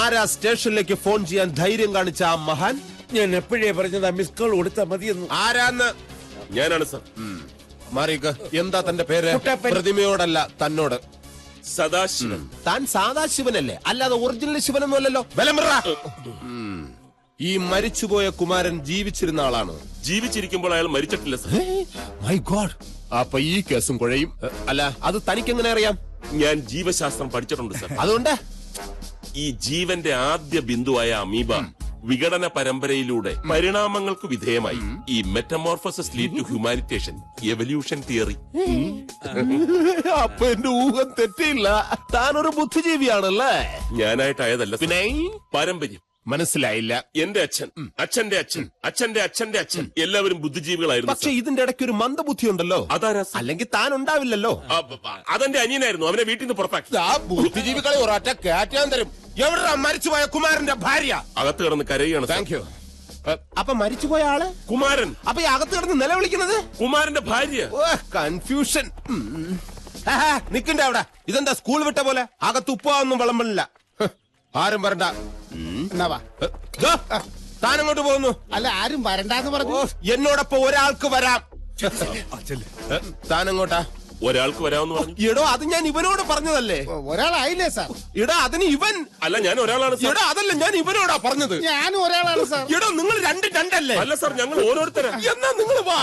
ആരാ സ്റ്റേഷനിലേക്ക് ഫോൺ ചെയ്യാൻ ധൈര്യം കാണിച്ച ആ മഹാൻ? ഞാൻ എപ്പോഴേ പറഞ്ഞത് മിസ് കോൾ കൊടുത്താൽ മതിയെന്ന്. ആരാന്ന്? ഞാനാണ് സർ. മാറിക്ക്. എന്താ തന്റെ പേര്? കുട്ടപ്പൻ. പ്രതിമയോടല്ല, തന്നോട്. സദാശിവൻ. താൻ സാദാ ശിവനല്ലേ, അല്ലാതെ ഒറിജിനൽ ശിവനൊന്നും അല്ലല്ലോ. ഈ മരിച്ചുപോയ കുമാരൻ ജീവിച്ചിരുന്ന ആളാണ്. ജീവിച്ചിരിക്കുമ്പോൾ അയാൾ മരിച്ചിട്ടില്ല സർ. മൈ ഗോഡ്, അപ്പൊ ഈ കേസും കുഴയും. അല്ല, അത് തനിക്കെങ്ങനെ അറിയാം? ഞാൻ ജീവശാസ്ത്രം പഠിച്ചിട്ടുണ്ട് സർ. അതുകൊണ്ട് ഈ ജീവന്റെ ആദ്യ ബിന്ദുവായ അമീബ വിഘടന പരമ്പരയിലൂടെ പരിണാമങ്ങൾക്ക് വിധേയമായി ഈ metamorphosis lead to humanisation, evolution theory. അപ്പൊ എന്റെ ഊഹം തെറ്റിയില്ല. താനൊരു ബുദ്ധിജീവിയാണല്ലേ? ഞാനായിട്ടായതല്ല പിന്നെ പാരമ്പര്യം. മനസ്സിലായില്ല. എന്റെ അച്ഛൻ, അച്ഛന്റെ അച്ഛൻ, അച്ഛന്റെ അച്ഛന്റെ അച്ഛൻ എല്ലാവരും ബുദ്ധിജീവികളായിരുന്നു. പക്ഷെ ഇതിന്റെ ഇടയ്ക്ക് ഒരു മന്ദബുദ്ധി ഉണ്ടല്ലോ. അതാരാ? അല്ലെങ്കിൽ താൻ ഉണ്ടാവില്ലല്ലോ. അതെന്റെ അനിയനായിരുന്നു. അവനെ വീട്ടിൽ നിന്ന് പുറത്താക്കി. ആ ബുദ്ധിജീവികളെ ഒരൊറ്റ കയറ്റാൻ തരും. എവിടെ മരിച്ചുപോയ കുമാരന്റെ ഭാര്യ? അകത്ത് കിടന്ന് കരയുകയാണ്. Thank you. അപ്പൊ മരിച്ചുപോയ ആള് കുമാരൻ. അപ്പൊ ഈ അകത്ത് കിടന്ന് നിലവിളിക്കുന്നത് കുമാരന്റെ ഭാര്യ. കൺഫ്യൂഷൻ. നിക്കണ്ടേ അവിടെ. ഇതെന്താ സ്കൂൾ വിട്ട പോലെ? അകത്ത് ഉപ്പാവൊന്നും വിളമ്പില്ല. ആരും വരണ്ട. താനങ്ങോട്ട് പോകുന്നു. അല്ല, ആരും വരണ്ടെന്ന് പറഞ്ഞു. എന്നോടൊപ്പം ഒരാൾക്ക് വരാം. താനങ്ങോട്ടാ? ഒരാൾക്ക് വരാമെന്ന് പറഞ്ഞു. എടോ, അത് ഞാൻ ഇവനോട് പറഞ്ഞതല്ലേ. ഒരാളായില്ലേ സാർ? എടാ, അതിന് ഇവൻ. അല്ല, ഞാൻ ഒരാളാണ് സാർ. എടാ, അതല്ല, ഞാൻ ഇവനോടാ പറഞ്ഞത്. ഞാനും ഒരാളാണ് സാർ. എടോ, നിങ്ങൾ രണ്ടല്ലേ? അല്ല സാർ, ഞങ്ങൾ ഓരോരുത്തരാ. എന്നാ നിങ്ങൾ വാ.